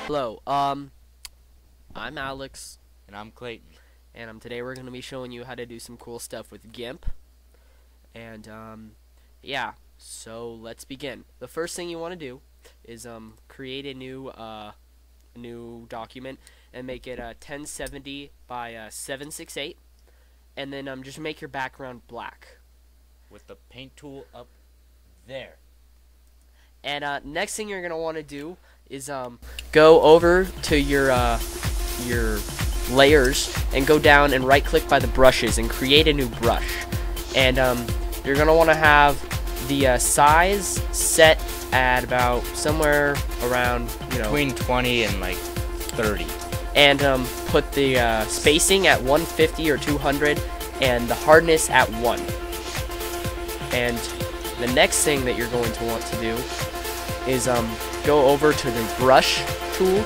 Hello, I'm Alex, And I'm Clayton. and today we're going to be showing you how to do some cool stuff with Gimp, and, yeah, so let's begin. The first thing you want to do is, create a new document, and make it, 1070 by, 768, and then, just make your background black. With the paint tool up there. And, next thing you're going to want to do is, go over to your layers and go down and right click by the brushes and create a new brush. And you're gonna want to have the size set at about somewhere around, Between 20 and like 30. and put the spacing at 150 or 200 and the hardness at 1. And the next thing that you're going to want to do is go over to the brush tool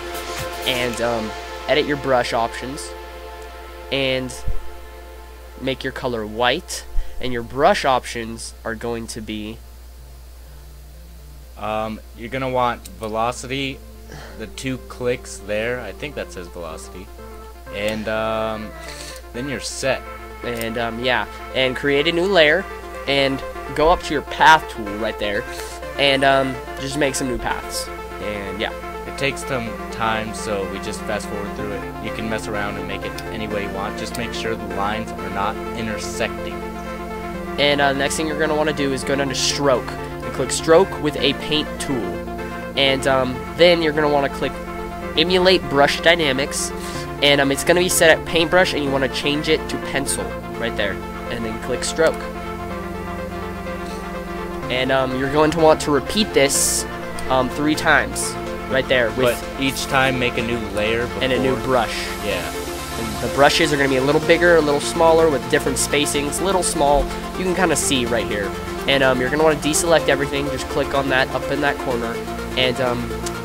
and edit your brush options and make your color white, and your brush options are going to be You're gonna want velocity, the 2 clicks there. I think that says velocity. And then you're set. and yeah, and create a new layer and go up to your path tool right there and just make some new paths. And yeah, It takes some time, so we just fast forward through it. You can mess around and make it any way you want. Just make sure the lines are not intersecting. and next thing you're going to want to do is go down to stroke and click stroke with a paint tool, and then you're going to want to click emulate brush dynamics, and it's going to be set at paintbrush, and you want to change it to pencil right there, and then click stroke. And you're going to want to repeat this 3 times right there with But each time make a new layer before. and a new brush. Yeah. And the brushes are going to be a little bigger, a little smaller, with different spacings, little small. You can kind of see right here. And you're going to want to deselect everything. Just click on that up in that corner. And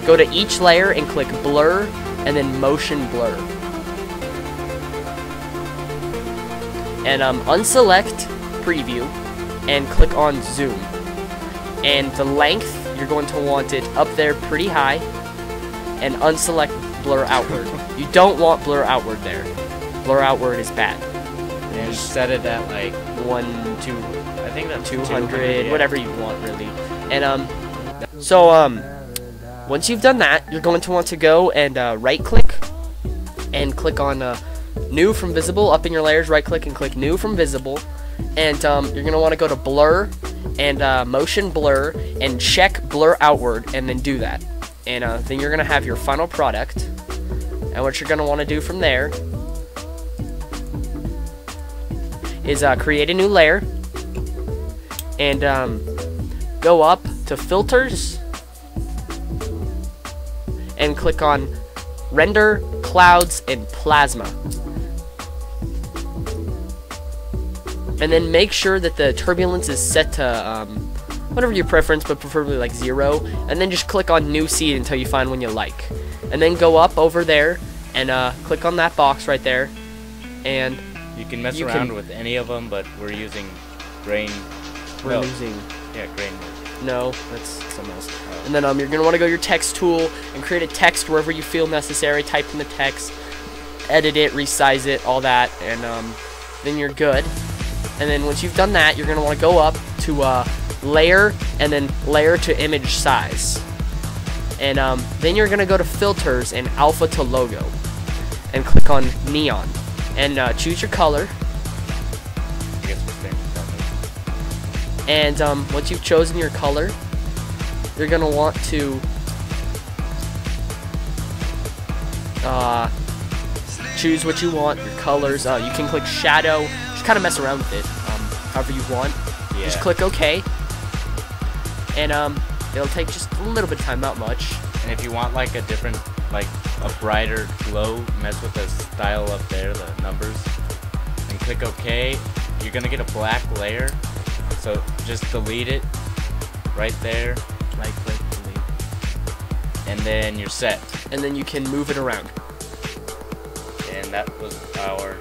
go to each layer and click blur and then motion blur. And unselect preview and click on zoom. And the length, you're going to want it up there pretty high, and unselect blur outward. You don't want blur outward there. Blur outward is bad. And set it at like 2 I think that's 200, yeah. whatever you want really. And so once you've done that, you're going to want to go and right click and click on new from visible up in your layers. Right click and click new from visible, and you're going to want to go to blur and motion blur and check blur outward, and then do that. And then you're going to have your final product. And what you're going to want to do from there is create a new layer and go up to filters and click on render clouds and plasma. And then make sure that the turbulence is set to whatever your preference, but preferably like 0. And then just click on new seed until you find one you like. And then go up over there and click on that box right there. And You can mess around with any of them, but we're using grain. we're using grain. no, that's something else. And then you're gonna want to go to your text tool and create a text wherever you feel necessary. Type in the text, edit it, resize it, all that, and then you're good. And then once you've done that, you're going to want to go up to layer and then layer to image size. And then you're going to go to filters and alpha to logo and click on neon and choose your color. I guess we're staying. And once you've chosen your color, you're going to want to choose what you want, your colors. You can click shadow. Kind of mess around with it however you want. Yeah. Just click OK, and it'll take just a little bit of time, not much. And if you want like a different, like a brighter glow, mess with the style up there, the numbers, and click OK. You're gonna get a black layer, so just delete it right there, Right click, delete, and then you're set. and then you can move it around. And that was our